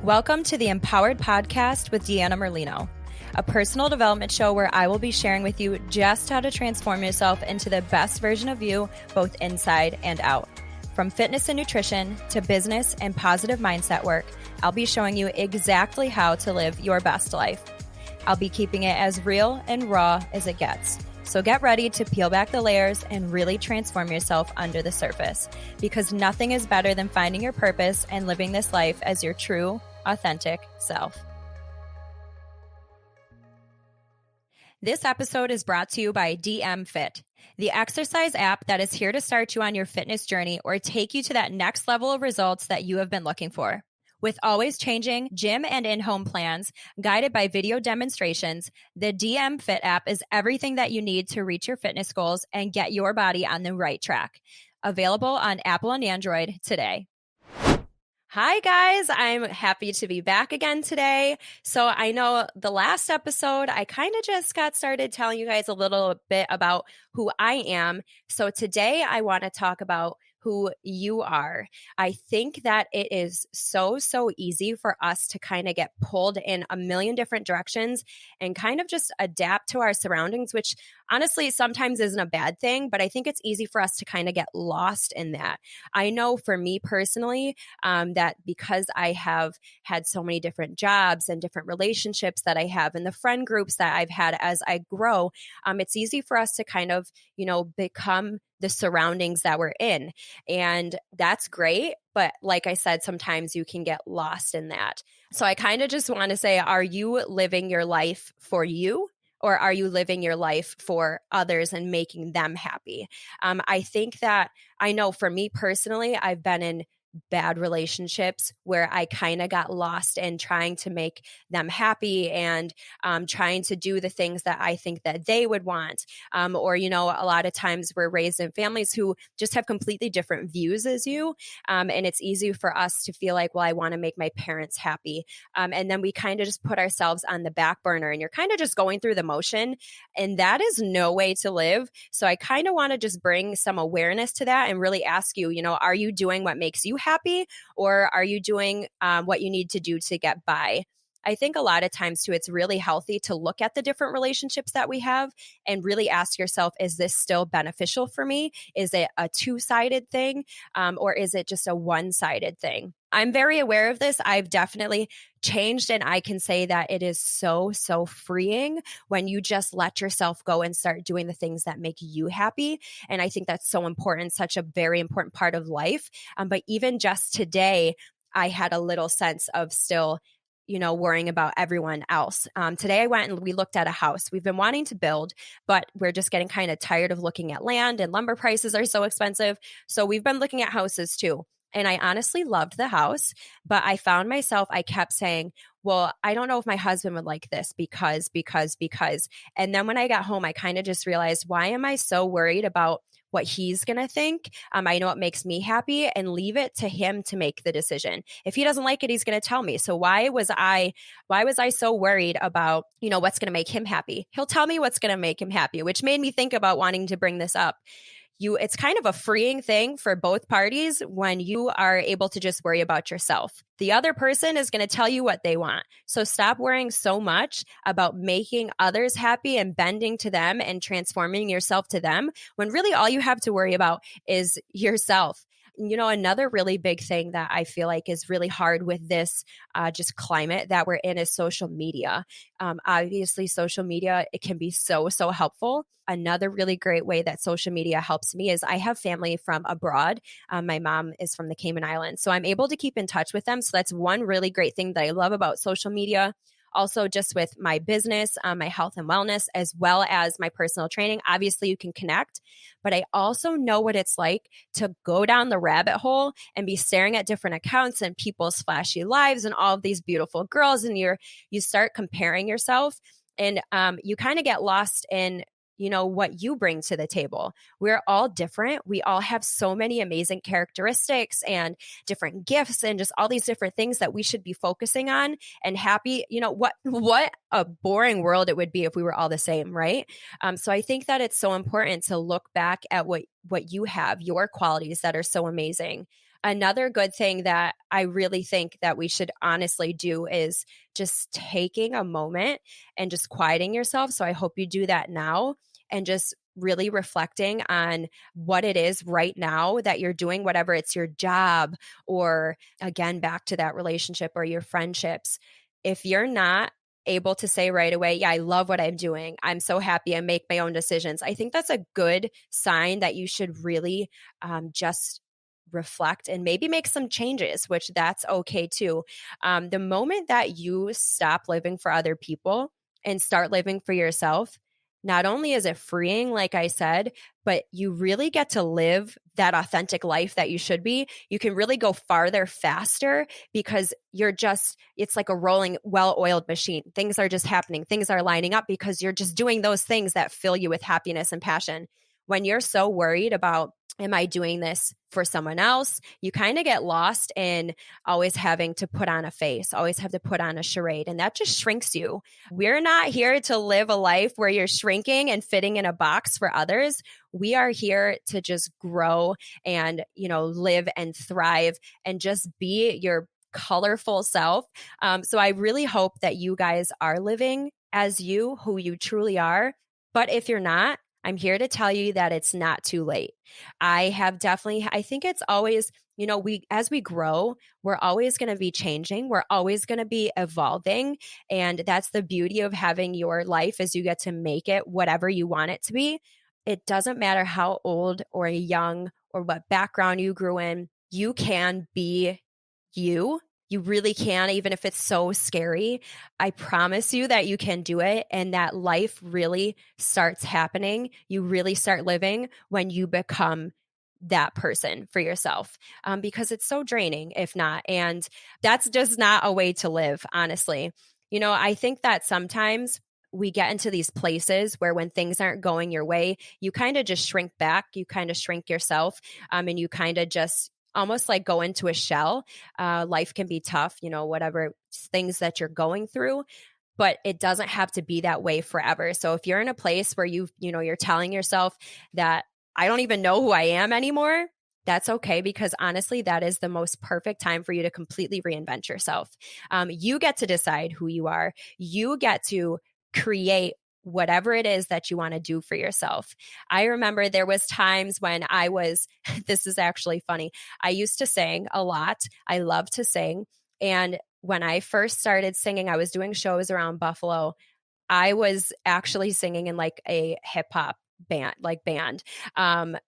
Welcome to the Empowered Podcast with Deanna Merlino, a personal development show where I will be sharing with you just how to transform yourself into the best version of you, both inside and out. From fitness and nutrition to business and positive mindset work, I'll be showing you exactly how to live your best life. I'll be keeping it as real and raw as it gets. So get ready to peel back the layers and really transform yourself under the surface, because nothing is better than finding your purpose and living this life as your true, authentic self. This episode is brought to you by DM Fit, the exercise app that is here to start you on your fitness journey or take you to that next level of results that you have been looking for. With always changing gym and in-home plans, guided by video demonstrations, the DM Fit app is everything that you need to reach your fitness goals and get your body on the right track. Available on Apple and Android today. Hi guys, I'm happy to be back again today. So I know the last episode, I kind of just got started telling you guys a little bit about who I am. So today I want to talk about who you are. I think that it is so easy for us to kind of get pulled in a million different directions and kind of just adapt to our surroundings, which honestly sometimes isn't a bad thing, but I think it's easy for us to kind of get lost in that. I know for me personally, that because I have had so many different jobs and different relationships that I have and the friend groups that I've had as I grow, it's easy for us to kind of, become the surroundings that we're in. And that's great. But like I said, sometimes you can get lost in that. So I kind of just want to say, are you living your life for you? Or are you living your life for others and making them happy? I think that I know for me personally, I've been in bad relationships where I kind of got lost in trying to make them happy and trying to do the things that I think that they would want. Or, a lot of times we're raised in families who just have completely different views as you. And it's easy for us to feel like, well, I want to make my parents happy. And then we kind of just put ourselves on the back burner and you're kind of just going through the motion. And that is no way to live. So I kind of want to just bring some awareness to that and really ask you, are you doing what makes you happy, or are you doing what you need to do to get by? I think a lot of times too, it's really healthy to look at the different relationships that we have and really ask yourself, is this still beneficial for me? Is it a two-sided thing? Or is it just a one-sided thing? I'm very aware of this. I've definitely changed, and I can say that it is so freeing when you just let yourself go and start doing the things that make you happy. And I think that's so important, such a very important part of life. But even just today, I had a little sense of still worrying about everyone else. Today I went and we looked at a house. We've been wanting to build, but we're just getting kind of tired of looking at land, and lumber prices are so expensive. So we've been looking at houses too. And I honestly loved the house, but I found myself, I kept saying, well, I don't know if my husband would like this because. And then when I got home, I kind of just realized, why am I so worried about what he's going to think? I know it makes me happy, and leave it to him to make the decision. If he doesn't like it, he's going to tell me. So why was I so worried about, what's going to make him happy? He'll tell me what's going to make him happy, which made me think about wanting to bring this up. It's kind of a freeing thing for both parties when you are able to just worry about yourself. The other person is going to tell you what they want. So stop worrying so much about making others happy and bending to them and transforming yourself to them, when really all you have to worry about is yourself. Another really big thing that I feel like is really hard with this just climate that we're in is social media. Obviously, social media, it can be so helpful. Another really great way that social media helps me is I have family from abroad. My mom is from the Cayman Islands, so I'm able to keep in touch with them. So that's one really great thing that I love about social media. Also, just with my business, my health and wellness, as well as my personal training, obviously you can connect. But I also know what it's like to go down the rabbit hole and be staring at different accounts and people's flashy lives and all of these beautiful girls. And you start comparing yourself, and you kind of get lost in what you bring to the table. We're all different. We all have so many amazing characteristics and different gifts and just all these different things that we should be focusing on and happy. What a boring world it would be if we were all the same, right? So I think that it's so important to look back at what you have, your qualities that are so amazing. Another good thing that I really think that we should honestly do is just taking a moment and just quieting yourself. So I hope you do that now and just really reflecting on what it is right now that you're doing, whatever it's your job or again, back to that relationship or your friendships. If you're not able to say right away, yeah, I love what I'm doing, I'm so happy, I make my own decisions, I think that's a good sign that you should really just reflect and maybe make some changes, which that's okay too. The moment that you stop living for other people and start living for yourself, not only is it freeing, like I said, but you really get to live that authentic life that you should be. You can really go farther faster because it's like a rolling, well-oiled machine. Things are just happening. Things are lining up because you're just doing those things that fill you with happiness and passion. When you're so worried about, am I doing this for someone else? You kind of get lost in always having to put on a face, always have to put on a charade, and that just shrinks you. We're not here to live a life where you're shrinking and fitting in a box for others. We are here to just grow and, live and thrive and just be your colorful self. So I really hope that you guys are living as you, who you truly are. But if you're not, I'm here to tell you that it's not too late. I think it's always, as we grow, we're always going to be changing. We're always going to be evolving. And that's the beauty of having your life as you get to make it whatever you want it to be. It doesn't matter how old or young or what background you grew in, you can be you. You really can, even if it's so scary. I promise you that you can do it and that life really starts happening. You really start living when you become that person for yourself, because it's so draining if not. And that's just not a way to live, honestly. I think that sometimes we get into these places where when things aren't going your way, you kind of just shrink back, you kind of shrink yourself, and you kind of just almost like go into a shell. Life can be tough, whatever things that you're going through, but it doesn't have to be that way forever. So if you're in a place where you're telling yourself that I don't even know who I am anymore, that's okay, because honestly, that is the most perfect time for you to completely reinvent yourself. You get to decide who you are. You get to create whatever it is that you want to do for yourself. I remember there was times when this is actually funny. I used to sing a lot. I love to sing. And when I first started singing, I was doing shows around Buffalo. I was actually singing in like a hip hop band.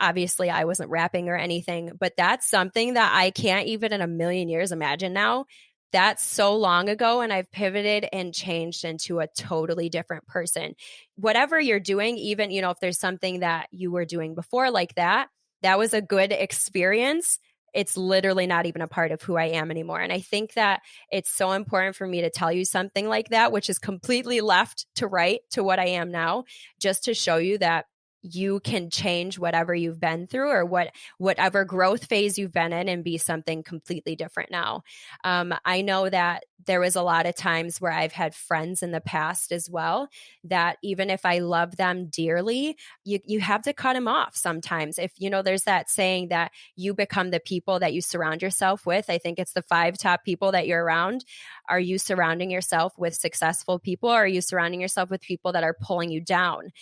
Obviously I wasn't rapping or anything, but that's something that I can't even in a million years imagine now. That's so long ago, and I've pivoted and changed into a totally different person. Whatever you're doing, even, if there's something that you were doing before like that was a good experience. It's literally not even a part of who I am anymore. And I think that it's so important for me to tell you something like that, which is completely left to right to what I am now, just to show you that you can change whatever you've been through or whatever growth phase you've been in and be something completely different now. I know that there was a lot of times where I've had friends in the past as well that even if I love them dearly, you have to cut them off sometimes. If, there's that saying that you become the people that you surround yourself with. I think it's the 5 top people that you're around. Are you surrounding yourself with successful people, or are you surrounding yourself with people that are pulling you down?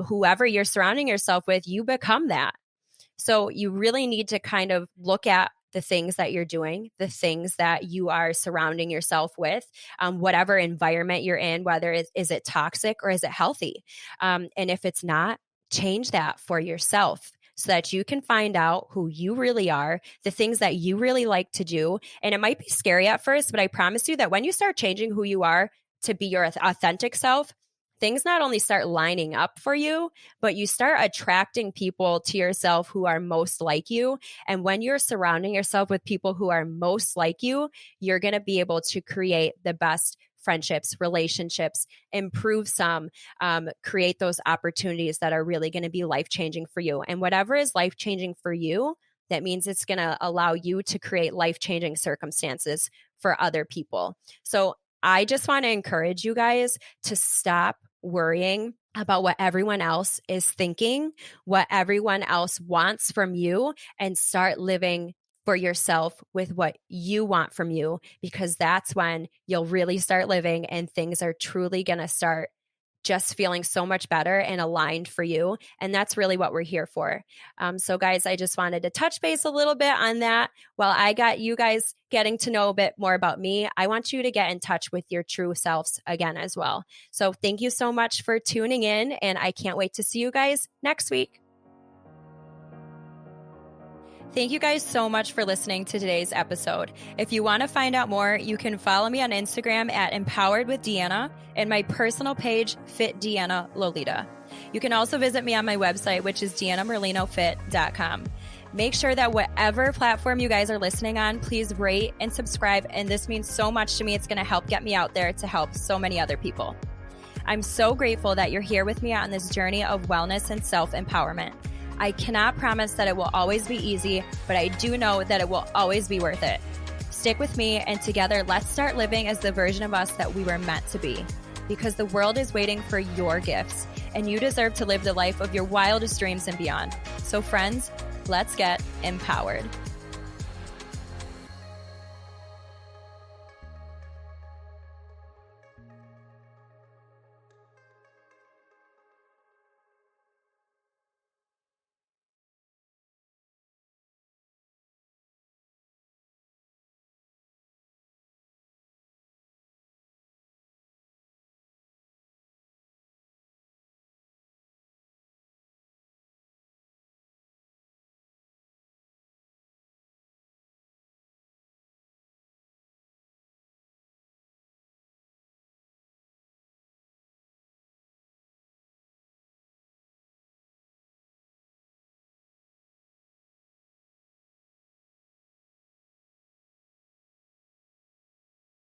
Whoever you're surrounding yourself with, you become that. So you really need to kind of look at the things that you're doing, the things that you are surrounding yourself with, whatever environment you're in, whether is it toxic or is it healthy? And if it's not, change that for yourself so that you can find out who you really are, the things that you really like to do. And it might be scary at first, but I promise you that when you start changing who you are to be your authentic self, things not only start lining up for you, but you start attracting people to yourself who are most like you. And when you're surrounding yourself with people who are most like you, you're going to be able to create the best friendships, relationships, improve some, create those opportunities that are really going to be life-changing for you. And whatever is life-changing for you, that means it's going to allow you to create life-changing circumstances for other people. So I just want to encourage you guys to stop worrying about what everyone else is thinking, what everyone else wants from you, and start living for yourself with what you want from you, because that's when you'll really start living and things are truly going to start just feeling so much better and aligned for you. And that's really what we're here for. So guys, I just wanted to touch base a little bit on that. While I got you guys getting to know a bit more about me, I want you to get in touch with your true selves again as well. So thank you so much for tuning in, and I can't wait to see you guys next week. Thank you guys so much for listening to today's episode. If you want to find out more, you can follow me on Instagram at Empowered with Deanna and my personal page, Fit Deanna Lolita. You can also visit me on my website, which is deannamerlinofit.com. Make sure that whatever platform you guys are listening on, please rate and subscribe. And this means so much to me. It's going to help get me out there to help so many other people. I'm so grateful that you're here with me on this journey of wellness and self-empowerment. I cannot promise that it will always be easy, but I do know that it will always be worth it. Stick with me, and together, let's start living as the version of us that we were meant to be. Because the world is waiting for your gifts, and you deserve to live the life of your wildest dreams and beyond. So friends, let's get empowered.